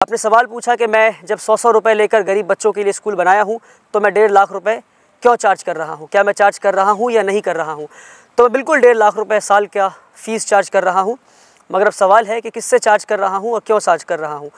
आपने सवाल पूछा कि मैं जब 100 रुपए लेकर गरीब बच्चों के लिए स्कूल बनाया हूँ तो मैं 1.5 लाख रुपए क्यों चार्ज कर रहा हूँ, क्या मैं चार्ज कर रहा हूँ या नहीं कर रहा हूँ। तो मैं बिल्कुल 1.5 लाख रुपए साल का फ़ीस चार्ज कर रहा हूँ। मगर अब सवाल है कि किससे चार्ज कर रहा हूँ और क्यों चार्ज कर रहा हूँ।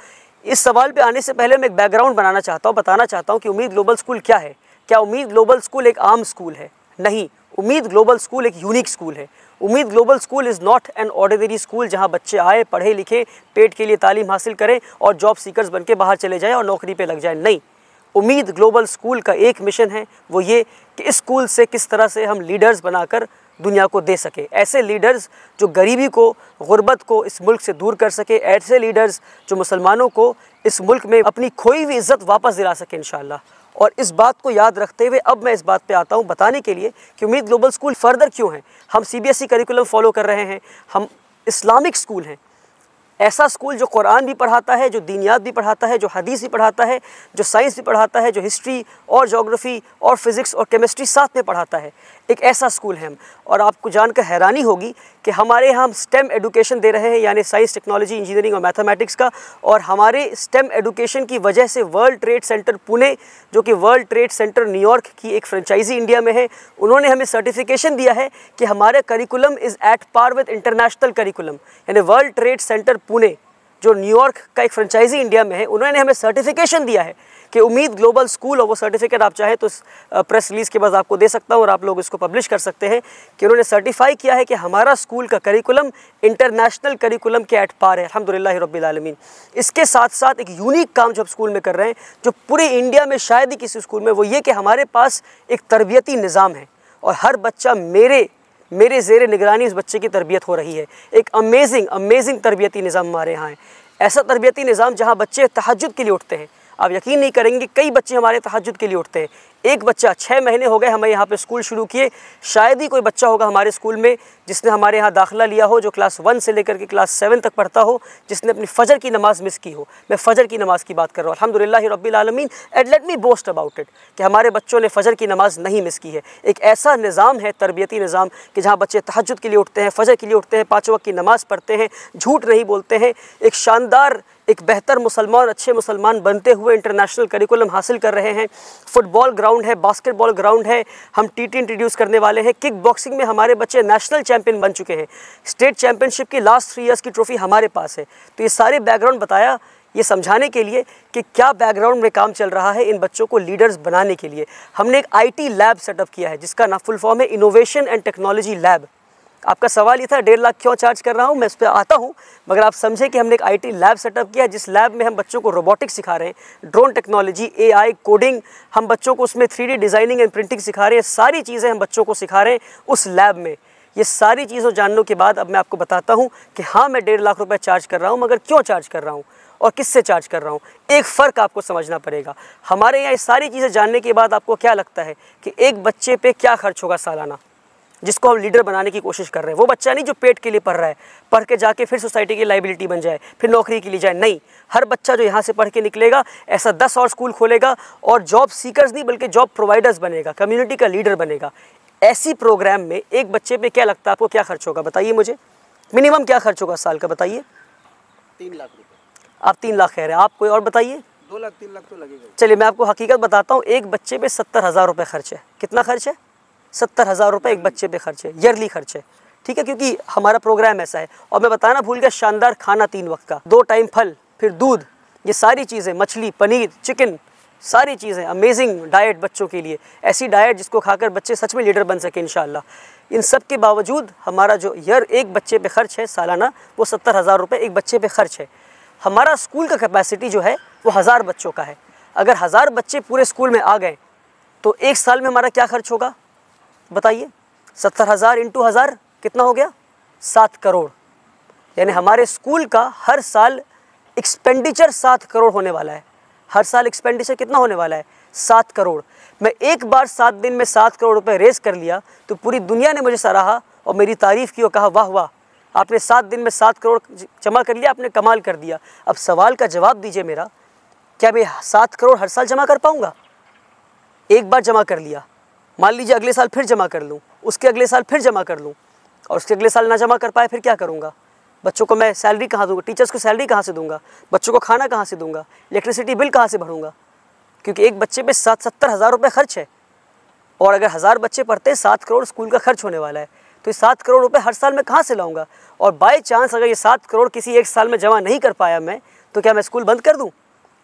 इस सवाल पे आने से पहले मैं एक बैकग्राउंड बनाना चाहता हूँ, बताना चाहता हूँ कि उम्मीद ग्लोबल स्कूल क्या है। क्या उम्मीद ग्लोबल स्कूल एक आम स्कूल है? नहीं, उम्मीद ग्लोबल स्कूल एक यूनिक स्कूल है। उम्मीद global school is not an ordinary school जहां बच्चे आए, पढ़े लिखे, पेट के लिए तालीम हासिल करें और जॉब सीकर्स बन के बाहर चले जाएं और नौकरी पे लग जाएं। नहीं, उम्मीद ग्लोबल स्कूल का एक मिशन है, वो ये कि इस स्कूल से किस तरह से हम लीडर्स बनाकर दुनिया को दे सके। ऐसे लीडर्स जो गरीबी को, गुर्बत को इस मुल्क से दूर कर सके। ऐसे लीडर्स जो मुसलमानों को इस मुल्क में अपनी खोई हुई इज़्ज़त वापस दिला सके इंशाअल्लाह। और इस बात को याद रखते हुए अब मैं इस बात पे आता हूँ बताने के लिए कि उम्मीद ग्लोबल स्कूल फर्दर क्यों है। हम CBSE करिकुलम फॉलो कर रहे हैं, हम इस्लामिक स्कूल हैं। ऐसा स्कूल जो कुरान भी पढ़ाता है, जो दीनियात भी पढ़ाता है, जो हदीस भी पढ़ाता है, जो साइंस भी पढ़ाता है, जो हिस्ट्री और जोग्राफ़ी और फिज़िक्स और केमिस्ट्री साथ में पढ़ाता है। एक ऐसा स्कूल है हम। और आपको जानकर हैरानी होगी कि हमारे यहाँ हम स्टेम एजुकेशन दे रहे हैं, यानी साइंस, टेक्नोलॉजी, इंजीनियरिंग और मैथमेटिक्स का। और हमारे स्टेम एजुकेशन की वजह से वर्ल्ड ट्रेड सेंटर पुणे, जो कि वर्ल्ड ट्रेड सेंटर न्यूयॉर्क की एक फ्रेंचाइजी इंडिया में है, उन्होंने हमें सर्टिफिकेशन दिया है कि हमारे curriculum is at par with international curriculum. यानी वर्ल्ड ट्रेड सेंटर पुणे, जो न्यूयॉर्क का एक फ्रेंचाइजी इंडिया में है, उन्होंने हमें सर्टिफिकेशन दिया है कि उम्मीद ग्लोबल स्कूल, और वो सर्टिफिकेट आप चाहें तो प्रेस रिलीज़ के बाद आपको दे सकता हूँ और आप लोग इसको पब्लिश कर सकते हैं कि उन्होंने सर्टिफाई किया है कि हमारा स्कूल का करिकुलम इंटरनेशनल करिकुलम के एट पार है। अल्हम्दुलिल्लाह रब्बिल आलमीन। इसके साथ साथ एक यूनिक काम जो हम स्कूल में कर रहे हैं, जो पूरे इंडिया में शायद ही किसी स्कूल में, वो ये कि हमारे पास एक तरबियती निज़ाम है और हर बच्चा मेरे ज़ेरे निगरानी उस बच्चे की तरबियत हो रही है। एक अमेजिंग तरबियती निज़ाम हमारे यहाँ है। ऐसा तरबियती निज़ाम जहाँ बच्चे तहज्जुद के लिए उठते हैं। आप यकीन नहीं करेंगे, कई बच्चे हमारे तहज्जुद के लिए उठते हैं। एक बच्चा 6 महीने हो गए हमें यहाँ पे स्कूल शुरू किए, शायद ही कोई बच्चा होगा हमारे स्कूल में जिसने हमारे यहाँ दाखिला लिया हो, जो क्लास 1 से लेकर के क्लास 7 तक पढ़ता हो, जिसने अपनी फ़जर की नमाज़ मिस की हो। मैं फ़जर की नमाज़ की बात कर रहा हूँ। अल्हम्दुलिल्लाह रब्बिल आलमीन, and let me boast about it कि हमारे बच्चों ने फ़जर की नमाज़ नहीं मिस की है। एक ऐसा निज़ाम है, तरबियती निज़ाम, कि जहाँ बच्चे तहज्जुद के लिए उठते हैं, फ़जर के लिए उठते हैं, 5 वक्त की नमाज़ पढ़ते हैं, झूठ नहीं बोलते हैं, एक शानदार, एक बेहतर मुसलमान, अच्छे मुसलमान बनते हुए इंटरनेशनल करिकुलम हासिल कर रहे हैं। फुटबॉल ग्राउंड है, बास्केटबॉल ग्राउंड है, हम TT इंट्रोड्यूस करने वाले हैं। किक बॉक्सिंग में हमारे बच्चे नेशनल चैंपियन बन चुके हैं। स्टेट चैंपियनशिप की लास्ट 3 इयर्स की ट्रॉफी हमारे पास है। तो ये सारे बैकग्राउंड बताया ये समझाने के लिए कि क्या बैकग्राउंड में काम चल रहा है इन बच्चों को लीडर्स बनाने के लिए। हमने एक IT लैब सेटअप किया है जिसका ना फुल फॉर्म है इनोवेशन एंड टेक्नोलॉजी लैब। आपका सवाल ये था 1.5 लाख क्यों चार्ज कर रहा हूँ, मैं इस पर आता हूँ। मगर आप समझे कि हमने एक IT लैब सेटअप किया है जिस लैब में हम बच्चों को रोबोटिक्स सिखा रहे हैं, ड्रोन टेक्नोलॉजी, AI, कोडिंग, हम बच्चों को उसमें 3D डिज़ाइनिंग एंड प्रिंटिंग सिखा रहे हैं। सारी चीज़ें हम बच्चों को सिखा रहे हैं उस लैब में। ये सारी चीज़ों जानने के बाद अब मैं आपको बताता हूँ कि हाँ, मैं 1.5 लाख रुपये चार्ज कर रहा हूँ, मगर क्यों चार्ज कर रहा हूँ और किससे चार्ज कर रहा हूँ। एक फ़र्क आपको समझना पड़ेगा। हमारे यहाँ ये सारी चीज़ें जानने के बाद आपको क्या लगता है कि एक बच्चे पे क्या खर्च होगा सालाना, जिसको हम लीडर बनाने की कोशिश कर रहे हैं। वो बच्चा नहीं जो पेट के लिए पढ़ रहा है, पढ़ के जाके फिर सोसाइटी की लाइबिलिटी बन जाए, फिर नौकरी के लिए जाए। नहीं, हर बच्चा जो यहाँ से पढ़ के निकलेगा ऐसा 10 और स्कूल खोलेगा और जॉब सीकर्स नहीं बल्कि जॉब प्रोवाइडर्स बनेगा, कम्युनिटी का लीडर बनेगा। ऐसी प्रोग्राम में एक बच्चे पे क्या लगता है आपको, क्या खर्च होगा बताइए मुझे? मिनिमम क्या खर्च होगा साल का बताइए? 3 लाख रुपये। आप 3 लाख कह रहे हैं, आप कोई और बताइए? 2 लाख 3 लाख तो लगेगा। चलिए मैं आपको हकीकत बताता हूँ। एक बच्चे पे 70,000 रुपये खर्च है। कितना खर्च है? 70,000 रुपये एक बच्चे पे खर्च है, ईयरली खर्च है। ठीक है, क्योंकि हमारा प्रोग्राम ऐसा है। और मैं बताना भूल गया, शानदार खाना 3 वक्त का, 2 टाइम फल, फिर दूध, ये सारी चीज़ें, मछली, पनीर, चिकन, सारी चीज़ें, अमेजिंग डाइट बच्चों के लिए। ऐसी डाइट जिसको खाकर बच्चे सच में लीडर बन सके इंशाअल्लाह। इन सब के बावजूद हमारा जो ईयर एक बच्चे पे खर्च है सालाना, वो 70,000 रुपये एक बच्चे पे खर्च है। हमारा स्कूल का कैपेसिटी जो है वो 1000 बच्चों का है। अगर 1000 बच्चे पूरे स्कूल में आ गए तो एक साल में हमारा क्या खर्च होगा बताइए? 70,000 इंटू 1000 कितना हो गया? 7 करोड़। यानी हमारे स्कूल का हर साल एक्सपेंडिचर 7 करोड़ होने वाला है। हर साल एक्सपेंडिचर कितना होने वाला है? 7 करोड़। मैं एक बार 7 दिन में 7 करोड़ रुपए रेस कर लिया तो पूरी दुनिया ने मुझे सराहा और मेरी तारीफ़ की और कहा वाह वाह, आपने 7 दिन में 7 करोड़ जमा कर लिया, आपने कमाल कर दिया। अब सवाल का जवाब दीजिए मेरा, क्या मैं 7 करोड़ हर साल जमा कर पाऊँगा? एक बार जमा कर लिया, मान लीजिए अगले साल फिर जमा कर लूँ, उसके अगले साल फिर जमा कर लूँ और उसके अगले साल ना जमा कर पाए, फिर क्या करूँगा? बच्चों को मैं सैलरी कहाँ दूंगा, टीचर्स को सैलरी कहाँ से दूंगा, बच्चों को खाना कहाँ से दूंगा, इलेक्ट्रिसिटी बिल कहाँ से भरूंगा, क्योंकि एक बच्चे पे 70,000 रुपये खर्च है। और अगर 1000 बच्चे पढ़ते हैं 7 करोड़ स्कूल का खर्च होने वाला है। तो ये 7 करोड़ रुपए हर साल मैं कहाँ से लाऊंगा। और बाय चांस अगर ये 7 करोड़ किसी एक साल में जमा नहीं कर पाया मैं, तो क्या मैं स्कूल बंद कर दूँ,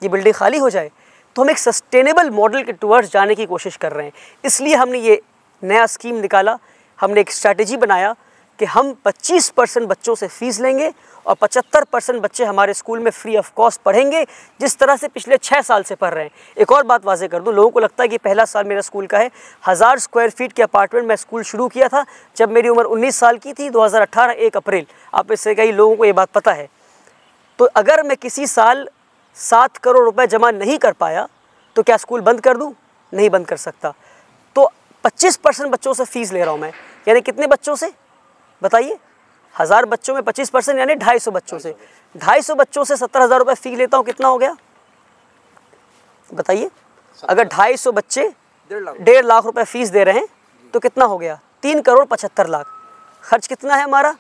ये बिल्डिंग खाली हो जाए। तो हम एक सस्टेनेबल मॉडल के टुवर्ड्स जाने की कोशिश कर रहे हैं। इसलिए हमने ये नया स्कीम निकाला, हमने एक स्ट्रैटेजी बनाया कि हम 25% बच्चों से फ़ीस लेंगे और 75% बच्चे हमारे स्कूल में फ्री ऑफ कॉस्ट पढ़ेंगे, जिस तरह से पिछले 6 साल से पढ़ रहे हैं। एक और बात वाज़ेह कर दूं, लोगों को लगता है कि पहला साल मेरा स्कूल का है। 1000 स्क्वायर फीट के अपार्टमेंट में स्कूल शुरू किया था जब मेरी उम्र 19 साल की थी, 2018 1 अप्रैल। आप इससे कई लोगों को ये बात पता है। तो अगर मैं किसी साल 7 करोड़ रुपए जमा नहीं कर पाया तो क्या स्कूल बंद कर दूँ? नहीं बंद कर सकता। तो 25% बच्चों से फ़ीस ले रहा हूँ मैं। यानी कितने बच्चों से बताइए? 1000 बच्चों में 25% यानी 250 बच्चों से। 250 बच्चों से 70,000 रुपये फ़ी लेता हूँ, कितना हो गया बताइए? अगर 250 बच्चे 1.5 लाख रुपए फ़ीस दे रहे हैं तो कितना हो गया? 3 करोड़ 75 लाख। खर्च कितना है हमारा?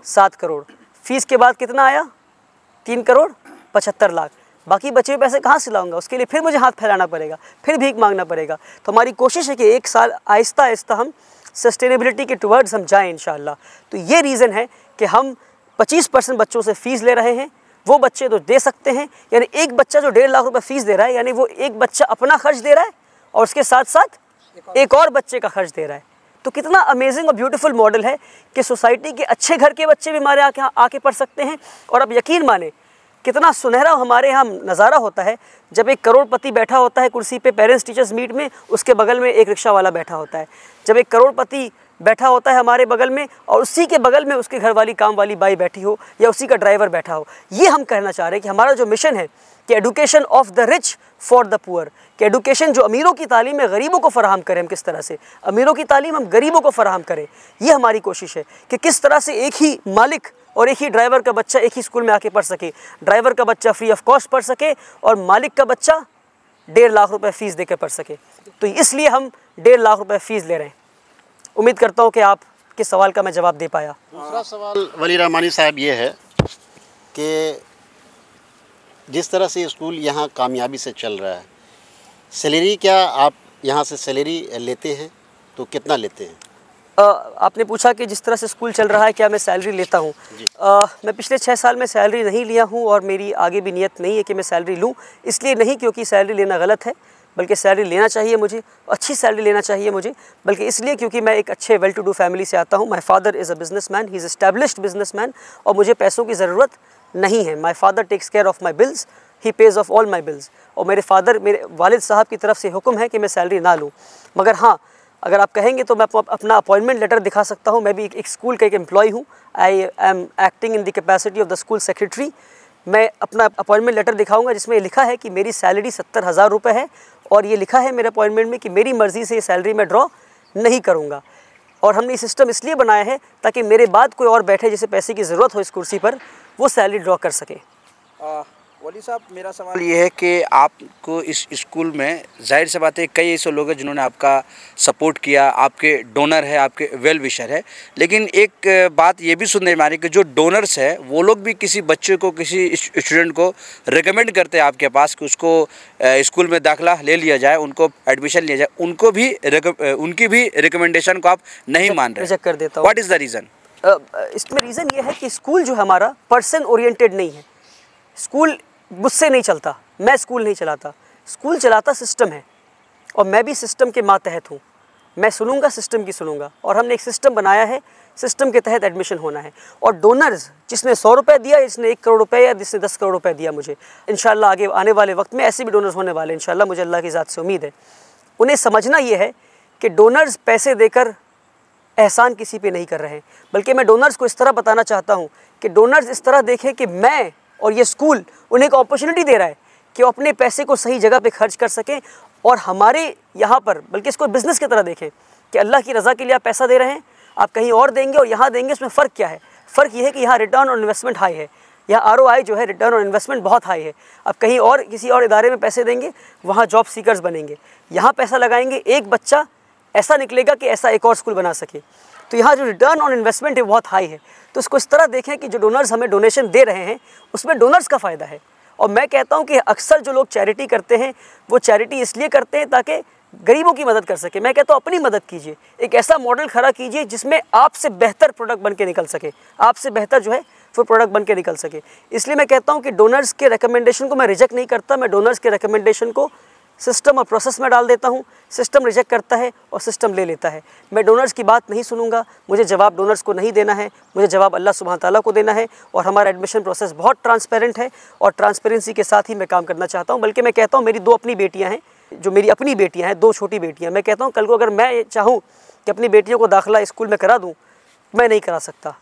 7 करोड़। फ़ीस के बाद कितना आया? 3 करोड़ 75 लाख। बाकी बचे हुए पैसे कहाँ से लाऊंगा? उसके लिए फिर मुझे हाथ फैलाना पड़ेगा, फिर भीख मांगना पड़ेगा। तो हमारी कोशिश है कि एक साल आहिस्ता आहिस्ता हम सस्टेनेबिलिटी के टुवर्ड्स हम जाएं इंशाल्लाह। तो ये रीज़न है कि हम 25% बच्चों से फ़ीस ले रहे हैं। वो बच्चे तो दे सकते हैं, यानी एक बच्चा जो 1.5 लाख रुपए फ़ीस दे रहा है, यानी वो एक बच्चा अपना खर्च दे रहा है और उसके साथ साथ एक और बच्चे का खर्च दे रहा है। तो कितना अमेजिंग और ब्यूटीफुल मॉडल है कि सोसाइटी के अच्छे घर के बच्चे भी हमारे आके पढ़ सकते हैं। और अब यकीन माने कितना सुनहरा हमारे यहाँ नज़ारा होता है जब एक करोड़पति बैठा होता है कुर्सी पे पेरेंट्स टीचर्स मीट में, उसके बगल में एक रिक्शा वाला बैठा होता है। जब एक करोड़पति बैठा होता है हमारे बगल में और उसी के बगल में उसके घर वाली काम वाली बाई बैठी हो या उसी का ड्राइवर बैठा हो। ये हम कहना चाह रहे हैं कि हमारा जो मिशन है कि education of the rich for the poor, कि एडुकेशन जो अमीरों की तालीम है गरीबों को फराहम करें। हम किस तरह से अमीरों की तालीम हम गरीबों को फराहम करें, ये हमारी कोशिश है कि किस तरह से एक ही मालिक और एक ही ड्राइवर का बच्चा एक ही स्कूल में आके पढ़ सके। ड्राइवर का बच्चा फ्री ऑफ कॉस्ट पढ़ सके और मालिक का बच्चा 1.5 लाख रुपए फ़ीस देकर पढ़ सके। तो इसलिए हम 1.5 लाख रुपए फ़ीस ले रहे हैं। उम्मीद करता हूँ कि आप के सवाल का मैं जवाब दे पाया। दूसरा सवाल वली रहमानी साहब ये है कि जिस तरह से स्कूल यहाँ कामयाबी से चल रहा है, सैलरी क्या आप यहाँ से सैलरी लेते हैं तो कितना लेते हैं? आपने पूछा कि जिस तरह से स्कूल चल रहा है क्या मैं सैलरी लेता हूँ। मैं पिछले 6 साल में सैलरी नहीं लिया हूँ और मेरी आगे भी नियत नहीं है कि मैं सैलरी लूँ। इसलिए नहीं क्योंकि सैलरी लेना गलत है, बल्कि सैलरी लेना चाहिए मुझे, अच्छी सैलरी लेना चाहिए मुझे, बल्कि इसलिए क्योंकि मैं एक अच्छे वेल टू डू फैमिली से आता हूँ। My father is a businessman, he is established businessman और मुझे पैसों की ज़रूरत नहीं है। My father takes care of my bills, he pays off all my bills. और मेरे वालिद साहब की तरफ से हुक्म है कि मैं सैलरी ना लूँ। मगर हाँ, अगर आप कहेंगे तो मैं अपना अपॉइंटमेंट लेटर दिखा सकता हूँ। मैं भी एक स्कूल का एक एम्प्लॉय हूँ। I am acting in the capacity of the school secretary. मैं अपना अपॉइंटमेंट लेटर दिखाऊंगा जिसमें लिखा है कि मेरी सैलरी 70,000 रुपये है और ये लिखा है मेरे अपॉइंटमेंट में कि मेरी मर्ज़ी से ये सैलरी मैं ड्रॉ नहीं करूँगा। और हमने ये सिस्टम इसलिए बनाया है ताकि मेरे बाद कोई और बैठे जिसे पैसे की ज़रूरत हो इस कुर्सी पर, वो सैलरी ड्रॉ कर सके। वली साहब, मेरा सवाल ये है कि आपको इस स्कूल में जाहिर सी बात है कई ऐसे लोग हैं जिन्होंने आपका सपोर्ट किया, आपके डोनर है, आपके वेल विशर है, लेकिन एक बात ये भी सुनने में आ रही है कि जो डोनर्स है वो लोग भी किसी बच्चे को, किसी स्टूडेंट को रिकमेंड करते हैं आपके पास कि उसको स्कूल में दाखिला ले लिया जाए, उनको एडमिशन लिया जाए, उनकी भी रिकमेंडेशन को आप नहीं मान रहे, रिजेक्ट कर देता हूँ। What is the reason? इसमें रीज़न ये है कि स्कूल जो हमारा पर्सन ओरिएंटेड नहीं है। स्कूल मुझसे नहीं चलता, मैं स्कूल नहीं चलाता, स्कूल चलाता सिस्टम है और मैं भी सिस्टम के मातहत हूँ। मैं सुनूंगा, सिस्टम की सुनूंगा और हमने एक सिस्टम बनाया है, सिस्टम के तहत एडमिशन होना है। और डोनर्स जिसने 100 रुपये दिया, जिसने 1 करोड़ रुपये या जिसने 10 करोड़ रुपये दिया, मुझे इंशाल्लाह आगे आने वाले वक्त में ऐसे भी डोनर्स होने वाले इंशाल्लाह, मुझे अल्लाह की ज़ात से उम्मीद है। उन्हें समझना ये है कि डोनर्स पैसे देकर एहसान किसी पे नहीं कर रहे हैं, बल्कि मैं डोनर्स को इस तरह बताना चाहता हूँ कि डोनर्स इस तरह देखें कि मैं और ये स्कूल उन्हें एक अपॉर्चुनिटी दे रहा है कि वो अपने पैसे को सही जगह पे खर्च कर सकें और हमारे यहाँ पर, बल्कि इसको बिज़नेस की तरह देखें कि अल्लाह की रज़ा के लिए आप पैसा दे रहे हैं, आप कहीं और देंगे और यहाँ देंगे, इसमें फ़र्क क्या है? फ़र्क ये है कि यहाँ रिटर्न ऑन इन्वेस्टमेंट हाई है, यहाँ ROI जो है, रिटर्न ऑन इन्वेस्टमेंट बहुत हाई है। आप कहीं और किसी और इदारे में पैसे देंगे, वहाँ जॉब सीकर्स बनेंगे। यहाँ पैसा लगाएंगे, एक बच्चा ऐसा निकलेगा कि ऐसा एक और स्कूल बना सके। तो यहाँ जो रिटर्न ऑन इन्वेस्टमेंट है बहुत हाई है। तो इसको इस तरह देखें कि जो डोनर्स हमें डोनेशन दे रहे हैं उसमें डोनर्स का फ़ायदा है। और मैं कहता हूँ कि अक्सर जो लोग चैरिटी करते हैं वो चैरिटी इसलिए करते हैं ताकि गरीबों की मदद कर सके। मैं कहता हूँ अपनी मदद कीजिए, एक ऐसा मॉडल खड़ा कीजिए जिसमें आपसे बेहतर प्रोडक्ट बन के निकल सके, आपसे बेहतर जो है वो प्रोडक्ट बन के निकल सके। इसलिए मैं कहता हूँ कि डोनर्स के रिकमेंडेशन को मैं रिजेक्ट नहीं करता, मैं डोनर्स के रिकमेंडेशन को सिस्टम और प्रोसेस में डाल देता हूँ। सिस्टम रिजेक्ट करता है और सिस्टम ले लेता है। मैं डोनर्स की बात नहीं सुनूंगा, मुझे जवाब डोनर्स को नहीं देना है, मुझे जवाब अल्लाह सुब्हान ताला को देना है। और हमारा एडमिशन प्रोसेस बहुत ट्रांसपेरेंट है और ट्रांसपेरेंसी के साथ ही मैं काम करना चाहता हूँ। बल्कि मैं कहता हूँ मेरी 2 अपनी बेटियाँ हैं, जो मेरी अपनी बेटियाँ हैं, 2 छोटी बेटियाँ। मैं कहता हूँ कल को अगर मैं चाहूँ कि अपनी बेटियों को दाखिला स्कूल में करा दूँ, मैं नहीं करा सकता।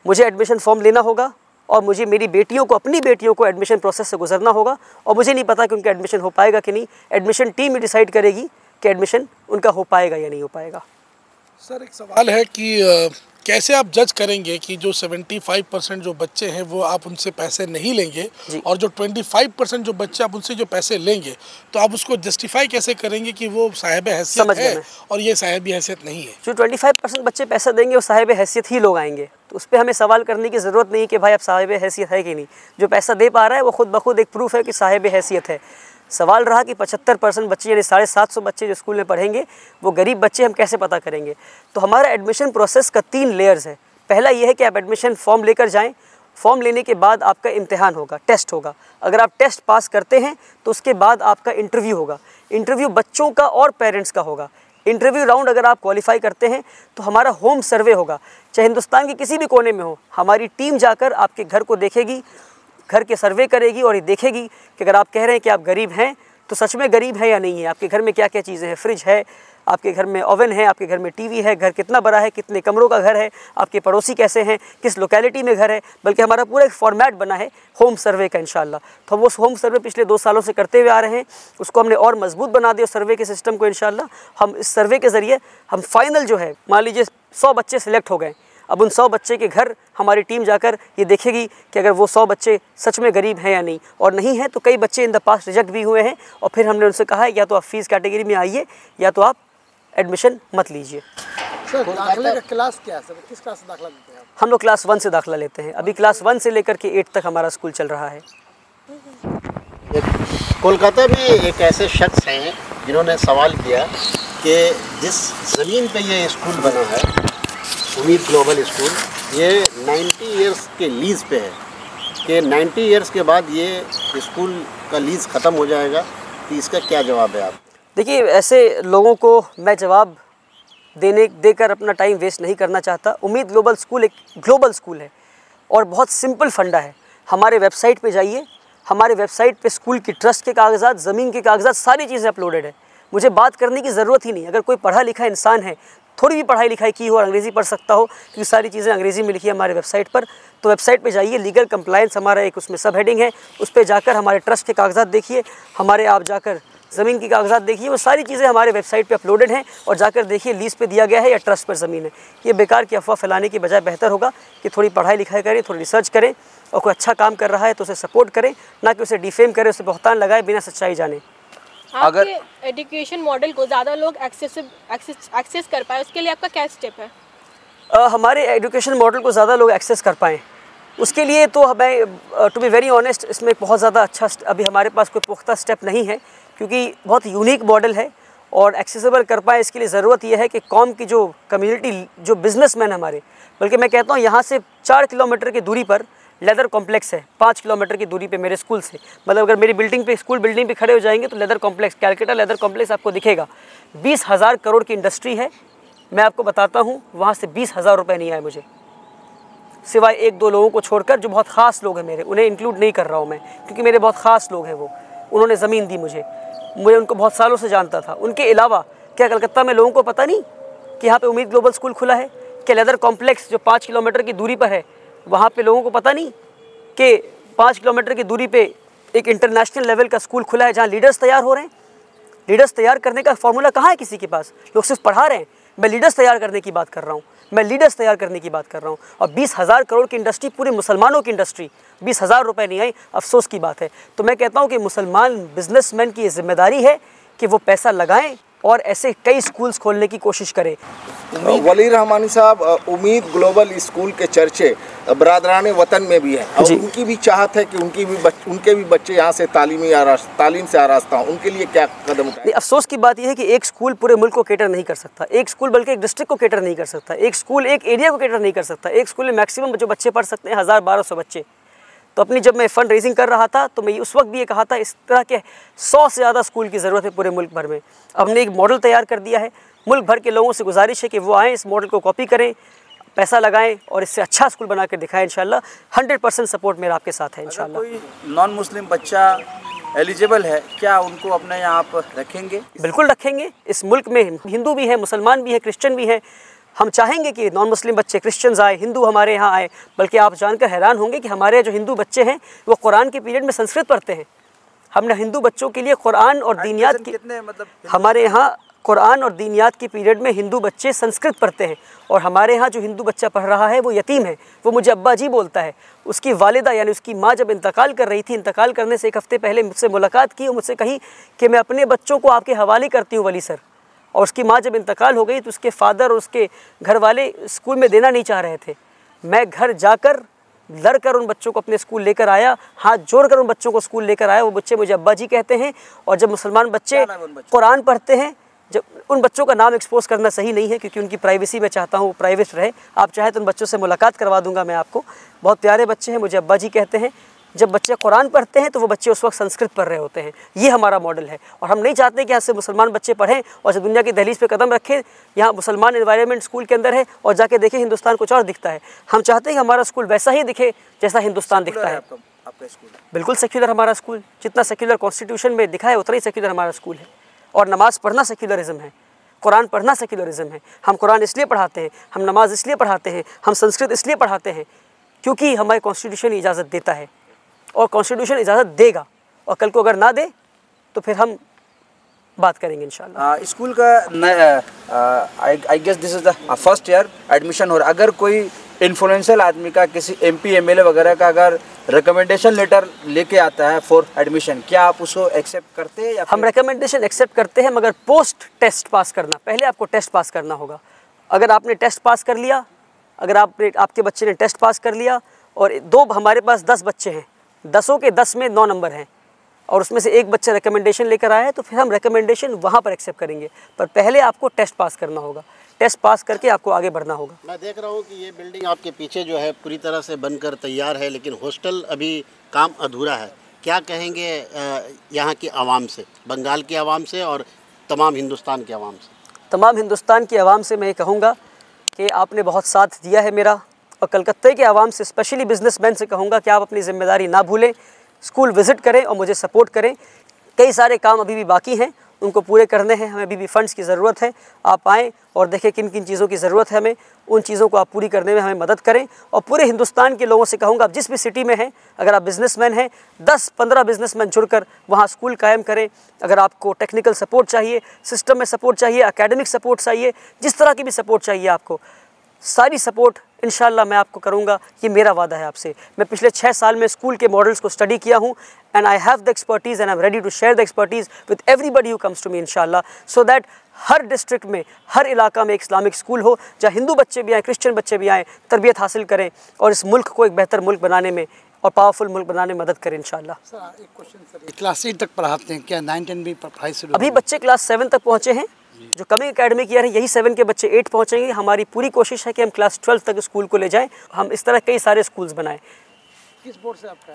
मुझे एडमिशन फॉर्म लेना होगा और मुझे मेरी बेटियों को, अपनी बेटियों को एडमिशन प्रोसेस से गुजरना होगा। और मुझे नहीं पता कि उनका एडमिशन हो पाएगा कि नहीं। एडमिशन टीम ही डिसाइड करेगी कि एडमिशन उनका हो पाएगा या नहीं हो पाएगा। सर एक सवाल है कि कैसे आप जज करेंगे कि जो 75% जो बच्चे हैं वो आप उनसे पैसे नहीं लेंगे और जो 25% जो बच्चे आप उनसे जो पैसे लेंगे, तो आप उसको जस्टिफाई कैसे करेंगे कि वो साहिब हैसियत है और ये साहिब हैसियत नहीं है? जो 25% बच्चे पैसा देंगे वो साहिब हैसियत ही लोग आएंगे, तो उस पर हमें सवाल करने की ज़रूरत नहीं कि भाई आप साहिब हैसियत है कि नहीं। जो पैसा दे पा रहा है वो खुद ब खुद एक प्रूफ है कि साहिब हैसियत है। सवाल रहा कि 75% बच्चे यानी 750 बच्चे जो स्कूल में पढ़ेंगे वो गरीब बच्चे, हम कैसे पता करेंगे? तो हमारा एडमिशन प्रोसेस का 3 लेयर्स है। पहला ये है कि आप एडमिशन फॉर्म लेकर जाएं। फॉर्म लेने के बाद आपका इम्तिहान होगा, टेस्ट होगा। अगर आप टेस्ट पास करते हैं तो उसके बाद आपका इंटरव्यू होगा। इंटरव्यू बच्चों का और पेरेंट्स का होगा। इंटरव्यू राउंड अगर आप क्वालिफाई करते हैं तो हमारा होम सर्वे होगा, चाहे हिंदुस्तान के किसी भी कोने में हो। हमारी टीम जाकर आपके घर को देखेगी, घर के सर्वे करेगी और ये देखेगी कि अगर आप कह रहे हैं कि आप गरीब हैं तो सच में गरीब है या नहीं है। आपके घर में क्या क्या चीज़ें हैं, फ्रिज है, आपके घर में ओवन है, आपके घर में टीवी है, घर कितना बड़ा है, कितने कमरों का घर है, आपके पड़ोसी कैसे हैं, किस लोकेलिटी में घर है। बल्कि हमारा पूरा एक फॉर्मेट बना है होम सर्वे का इंशाल्लाह। तो हम वो होम सर्वे पिछले 2 सालों से करते हुए आ रहे हैं, उसको हमने और मजबूत बना दिया सर्वे के सिस्टम को इंशाल्लाह। हम इस सर्वे के ज़रिए हम फाइनल जो है, मान लीजिए 100 बच्चे सिलेक्ट हो गए, अब उन 100 बच्चे के घर हमारी टीम जाकर ये देखेगी कि अगर वो 100 बच्चे सच में गरीब हैं या नहीं। और नहीं है तो कई बच्चे इन द पास्ट रिजेक्ट भी हुए हैं और फिर हमने उनसे कहा है या तो आप फीस कैटेगरी में आइए या तो आप एडमिशन मत लीजिए। सर दाखिले का क्लास क्या है सर, किस क्लास से दाखिला लेते हैं आप? हम लोग क्लास 1 से दाखिला लेते हैं। अभी क्लास 1 से लेकर के 8 तक हमारा स्कूल चल रहा है। कोलकाता में एक ऐसे शख्स हैं जिन्होंने सवाल किया कि जिस ज़मीन पे ये स्कूल बना है, उम्मीद ग्लोबल स्कूल, ये 90 इयर्स के लीज़ पे है कि 90 इयर्स के बाद ये स्कूल का लीज़ ख़त्म हो जाएगा, तो इसका क्या जवाब है आप? देखिए, ऐसे लोगों को मैं जवाब देकर अपना टाइम वेस्ट नहीं करना चाहता। उम्मीद ग्लोबल स्कूल एक ग्लोबल स्कूल है और बहुत सिंपल फंडा है। हमारे वेबसाइट पे जाइए, हमारे वेबसाइट पे स्कूल की ट्रस्ट के कागजात, ज़मीन के कागजात, सारी चीज़ें अपलोडेड है। मुझे बात करने की ज़रूरत ही नहीं। अगर कोई पढ़ा लिखा इंसान है, थोड़ी भी पढ़ाई लिखाई की हो और अंग्रेज़ी पढ़ सकता हो, क्योंकि सारी चीज़ें अंग्रेज़ी में लिखी है हमारे वेबसाइट पर, तो वेबसाइट पे जाइए, लीगल कंप्लायंस हमारा एक उसमें सब हेडिंग है, उस पर जाकर हमारे ट्रस्ट के कागजात देखिए, हमारे आप जाकर ज़मीन की कागजात देखिए, वो सारी चीज़ें हमारे वेबसाइट पे अपलोडेड हैं। और जाकर देखिए लीज़ पे दिया गया है या ट्रस्ट पर ज़मीन है। ये बेकार की अफवाह फैलाने की बजाय बेहतर होगा कि थोड़ी पढ़ाई लिखाई करें, थोड़ी रिसर्च करें और कोई अच्छा काम कर रहा है तो उसे सपोर्ट करें, ना कि उसे डिफेम करें, उसे बहतान लगाए बिना सच्चाई जाने। अगर एजुकेशन मॉडल को ज़्यादा लोग एक्सेस कर पाए, उसके लिए आपका क्या स्टेप है? हमारे एजुकेशन मॉडल को ज़्यादा लोग एक्सेस कर पाएँ, उसके लिए तो हमें टू बी वेरी ऑनेस्ट इसमें बहुत ज़्यादा अच्छा अभी हमारे पास कोई पुख्ता स्टेप नहीं है, क्योंकि बहुत यूनिक मॉडल है और एक्सेसिबल कर पाए इसके लिए ज़रूरत यह है कि कौम की जो कम्युनिटी, जो बिज़नेसमैन हमारे, बल्कि मैं कहता हूँ यहाँ से 4 किलोमीटर की दूरी पर लेदर कॉम्प्लेक्स है, 5 किलोमीटर की दूरी पे मेरे स्कूल से, मतलब अगर मेरी बिल्डिंग पे, स्कूल बिल्डिंग पे खड़े हो जाएंगे तो leather complex, Calcutta leather complex आपको दिखेगा। 20,000 करोड़ की इंडस्ट्री है। मैं आपको बताता हूँ वहाँ से 20,000 रुपये नहीं आए मुझे, सिवाय 1-2 लोगों को छोड़कर जो बहुत ख़ास लोग हैं मेरे, उन्हें इंक्लूड नहीं कर रहा हूँ मैं, क्योंकि मेरे बहुत ख़ास लोग हैं वो, उन्होंने ज़मीन दी मुझे उनको बहुत सालों से जानता था। उनके अलावा क्या कलकत्ता में लोगों को पता नहीं कि यहाँ पे उम्मीद ग्लोबल स्कूल खुला है? क्या लेदर कॉम्प्लेक्स जो 5 किलोमीटर की दूरी पर है, वहाँ पे लोगों को पता नहीं कि 5 किलोमीटर की दूरी पे एक इंटरनेशनल लेवल का स्कूल खुला है जहाँ लीडर्स तैयार हो रहे हैं? लीडर्स तैयार करने का फॉर्मूला कहाँ है किसी के पास? लोग सिर्फ पढ़ा रहे हैं। मैं लीडर्स तैयार करने की बात कर रहा हूँ, मैं लीडर्स तैयार करने की बात कर रहा हूँ। और 20,000 करोड़ की इंडस्ट्री, पूरे मुसलमानों की इंडस्ट्री, 20,000 रुपये नहीं आई, अफसोस की बात है। तो मैं कहता हूँ कि मुसलमान बिजनेसमैन की ये जिम्मेदारी है कि वो पैसा लगाएं और ऐसे कई स्कूल्स खोलने की कोशिश करें। वली रहमानी साहब, उम्मीद ग्लोबल स्कूल के चर्चे बरादरान वतन में भी है और उनकी भी चाहत है कि उनके भी बच्चे यहाँ से तालीम से आरास्ता हों। उनके लिए क्या कदम उठाएं? अफसोस की बात यह है कि एक स्कूल पूरे मुल्क को केटर नहीं कर सकता, एक स्कूल बल्कि एक डिस्ट्रिक्ट को केटर नहीं कर सकता, एक स्कूल एक एरिया को केटर नहीं कर सकता। एक स्कूल में मैक्सिमम जो बच्चे पढ़ सकते हैं 1000-1200 बच्चे। तो अपनी जब मैं फ़ंड रेजिंग कर रहा था तो मैं उस वक्त भी ये कहा था इस तरह के 100 से ज़्यादा स्कूल की ज़रूरत है पूरे मुल्क भर में। अब हमने एक मॉडल तैयार कर दिया है, मुल्क भर के लोगों से गुजारिश है कि वो आएँ, इस मॉडल को कॉपी करें, पैसा लगाएं और इससे अच्छा स्कूल बना कर दिखाएं। इंशाल्लाह 100% सपोर्ट मेरा आपके साथ है इंशाल्लाह। कोई नॉन मुस्लिम बच्चा एलिजिबल है, क्या उनको अपने यहाँ आप रखेंगे? बिल्कुल रखेंगे। इस मुल्क में हिंदू भी है, मुसलमान भी है, क्रिश्चियन भी है। हम चाहेंगे कि नॉन मुस्लिम बच्चे, क्रिश्चियंस आए, हिंदू हमारे यहाँ आए। बल्कि आप जानकर हैरान होंगे कि हमारे जो हिंदू बच्चे हैं वो कुरान के पीरियड में संस्कृत पढ़ते हैं। हमने हिंदू बच्चों के लिए कुरान और दीनियात की, हमारे यहाँ कुरान और दीनियात के पीरियड में हिंदू बच्चे संस्कृत पढ़ते हैं। और हमारे यहाँ जो हिंदू बच्चा पढ़ रहा है वो यतीम है, वो मुझे अब्बा जी बोलता है। उसकी वालिदा यानी उसकी माँ जब इंतकाल कर रही थी, इंतकाल करने से 1 हफ़्ते पहले मुझसे मुलाकात की और मुझसे कही कि मैं अपने बच्चों को आपके हवाले करती हूँ वली सर। और उसकी माँ जब इंतकाल हो गई तो उसके फादर और उसके घर वाले स्कूल में देना नहीं चाह रहे थे। मैं घर जाकर लड़कर उन बच्चों को अपने स्कूल लेकर आया, हाथ जोड़कर उन बच्चों को स्कूल लेकर आया। वो बच्चे मुझे अब्बा जी कहते हैं। और जब मुसलमान बच्चे कुरान पढ़ते हैं, जब उन बच्चों का नाम एक्सपोज करना सही नहीं है क्योंकि उनकी प्राइवेसी मैं चाहता हूँ, वो प्राइवेट रहे। आप चाहे तो उन बच्चों से मुलाकात करवा दूंगा मैं आपको। बहुत प्यारे बच्चे हैं, मुझे अब्बा जी कहते हैं। जब बच्चे कुरान पढ़ते हैं तो वो बच्चे उस वक्त संस्कृत पढ़ रहे होते हैं। ये हमारा मॉडल है और हम नहीं चाहते कि यहाँ से मुसलमान बच्चे पढ़ें और जब दुनिया की दहलीज पे कदम रखें, यहाँ मुसलमान एनवायरनमेंट स्कूल के अंदर है और जाके देखें हिंदुस्तान कुछ और दिखता है। हम चाहते हैं कि हमारा स्कूल वैसा ही दिखे जैसा हिंदुस्तान दिखता है। आपका स्कूल बिल्कुल सेक्युलर हमारा स्कूल, जितना सेक्युलर कॉन्स्टिट्यूशन में दिखा है उतना ही सेक्युलर हमारा स्कूल है। और नमाज़ पढ़ना सेक्युलरिज्म है, कुरान पढ़ना सेक्युलरिज्म है। हम कुरान इसलिए पढ़ाते हैं, हम नमाज इसलिए पढ़ाते हैं, हम संस्कृत इसलिए पढ़ाते हैं क्योंकि हमारे कॉन्स्टिट्यूशन इजाज़त देता है और कॉन्स्टिट्यूशन इजाज़त देगा। और कल को अगर ना दे तो फिर हम बात करेंगे इंशाल्लाह। स्कूल का I guess this is the first year admission हो रहा है। अगर कोई इन्फ्लुएंशियल आदमी का, किसी MP MLA वगैरह का अगर रिकमेंडेशन लेटर लेके आता है फॉर एडमिशन, क्या आप उसको एक्सेप्ट करते हैं? या हम रिकमेंडेशन एक्सेप्ट करते हैं मगर पोस्ट टेस्ट पास करना, पहले आपको टेस्ट पास करना होगा। अगर आपने टेस्ट पास कर लिया, अगर आपके बच्चे ने टेस्ट पास कर लिया और हमारे पास 10 बच्चे हैं, 10 के 10 में 9 नंबर हैं और उसमें से एक बच्चा रिकमेंडेशन लेकर आया है तो फिर हम रिकमेंडेशन वहाँ पर एक्सेप्ट करेंगे। पर पहले आपको टेस्ट पास करना होगा, टेस्ट पास करके आपको आगे बढ़ना होगा। मैं देख रहा हूँ कि ये बिल्डिंग आपके पीछे जो है पूरी तरह से बनकर तैयार है, लेकिन हॉस्टल अभी काम अधूरा है। क्या कहेंगे यहाँ की आवाम से, बंगाल की आवाम से और तमाम हिंदुस्तान की आवाम से? तमाम हिंदुस्तान की आवाम से मैं ये कहूँगा कि आपने बहुत साथ दिया है मेरा, और कलकत्ते के आवाम से, स्पेशली बिजनेसमैन से कहूँगा कि आप अपनी ज़िम्मेदारी ना भूलें, स्कूल विज़िट करें और मुझे सपोर्ट करें। कई सारे काम अभी भी बाकी हैं, उनको पूरे करने हैं, हमें अभी भी फ़ंड्स की ज़रूरत है। आप आएँ और देखें किन किन चीज़ों की ज़रूरत है हमें, उन चीज़ों को आप पूरी करने में हमें मदद करें। और पूरे हिंदुस्तान के लोगों से कहूँगा, आप जिस भी सिटी में हैं, अगर आप बिज़नेसमैन हैं, 10-15 बिज़नेसमैन जुड़कर वहाँ स्कूल कायम करें। अगर आपको टेक्निकल सपोर्ट चाहिए, सिस्टम में सपोर्ट चाहिए, एकेडमिक सपोर्ट चाहिए, जिस तरह की भी सपोर्ट चाहिए आपको, सारी सपोर्ट इंशाल्लाह मैं आपको करूँगा। ये मेरा वादा है आपसे। मैं पिछले 6 साल में स्कूल के मॉडल्स को स्टडी किया हूँ and I have the expertise and I am ready to share the expertise with everybody who comes to me इंशाल्लाह, सो दैट हर डिस्ट्रिक्ट में, हर इलाका में एक इस्लामिक स्कूल हो जहाँ हिंदू बच्चे भी आएँ, क्रिश्चियन बच्चे भी आएँ, तरबियत हासिल करें और इस मुल्क को एक बेहतर मुल्क बनाने में और पावरफुल मुल्क बनाने में मदद करें इंशाल्लाह। सर एक क्वेश्चन सर, क्लास 8 तक पढ़ाते हैं क्या? 9 10 भी पढ़ाई शुरू? अभी बच्चे क्लास 7 तक पहुँचे हैं। जो कमिंग एकेडमिक ईयर है यही 7 के बच्चे 8 पहुँचेंगे। हमारी पूरी कोशिश है कि हम क्लास 12 तक स्कूल को ले जाएं। हम इस तरह कई सारे स्कूल्स बनाएं। किस बोर्ड से आपका?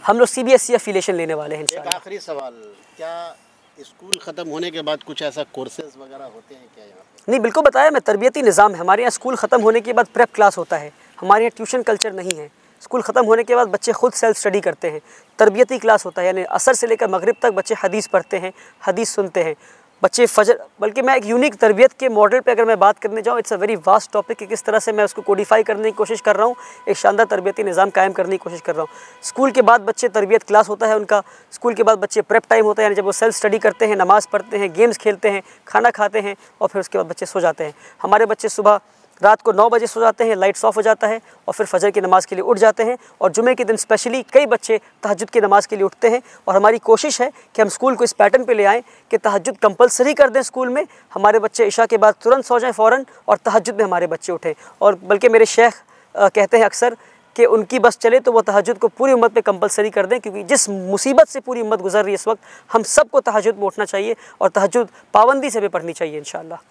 हम लोग CBSE एफिलिएशन लेने वाले हैं एक इंशाल्लाह। आखिरी सवाल, क्या स्कूल ख़त्म होने के बाद कुछ ऐसा कोर्सेज वगैरह होते हैं क्या यहाँ पे? नहीं, बिल्कुल बताया मैं, तरबियती निज़ाम है हमारे यहाँ। स्कूल ख़त्म होने के बाद प्रेप क्लास होता है, हमारे यहाँ ट्यूशन कल्चर नहीं है। स्कूल ख़त्म होने के बाद बच्चे खुद सेल्फ स्टडी करते हैं, तरबियती क्लास होता है, यानी असर से लेकर मगरिब तक बच्चे हदीस पढ़ते हैं, हदीस सुनते हैं बच्चे फजर। बल्कि मैं एक यूनिक तरबियत के मॉडल पे अगर मैं बात करने जाऊँ, it's a very vast topic कि किस तरह से मैं उसको कोडिफाई करने की कोशिश कर रहा हूँ, एक शानदार तरबियती निज़ाम कायम करने की कोशिश कर रहा हूँ। स्कूल के बाद बच्चे तरबियत क्लास होता है उनका, स्कूल के बाद बच्चे प्रेप टाइम होता है, यानी जब वो सेल्फ स्टडी करते हैं, नमाज़ पढ़ते हैं, गेम्स खेलते हैं, खाना खाते हैं और फिर उसके बाद बच्चे सो जाते हैं। हमारे बच्चे सुबह रात को 9 बजे सो जाते हैं, लाइट्स ऑफ हो जाता है और फिर फजर की नमाज़ के लिए उठ जाते हैं। और जुमे के दिन स्पेशली कई बच्चे तहज्जुद की नमाज़ के लिए उठते हैं। और हमारी कोशिश है कि हम स्कूल को इस पैटर्न पे ले आएँ कि तहज्जुद कंपलसरी कर दें स्कूल में, हमारे बच्चे इशा के बाद तुरंत सो जाएँ फ़ौरन और तहज्जुद में हमारे बच्चे उठें। और बल्कि मेरे शेख कहते हैं अक्सर कि उनकी बस चले तो वो तहज्जुद को पूरी उम्मत पे कंपलसरी कर दें, क्योंकि जिस मुसीबत से पूरी उम्मत गुजर रही है इस वक्त, हम सबको तहज्जुद में उठना चाहिए और तहज्जुद पाबंदी से भी पढ़नी चाहिए इंशाअल्लाह।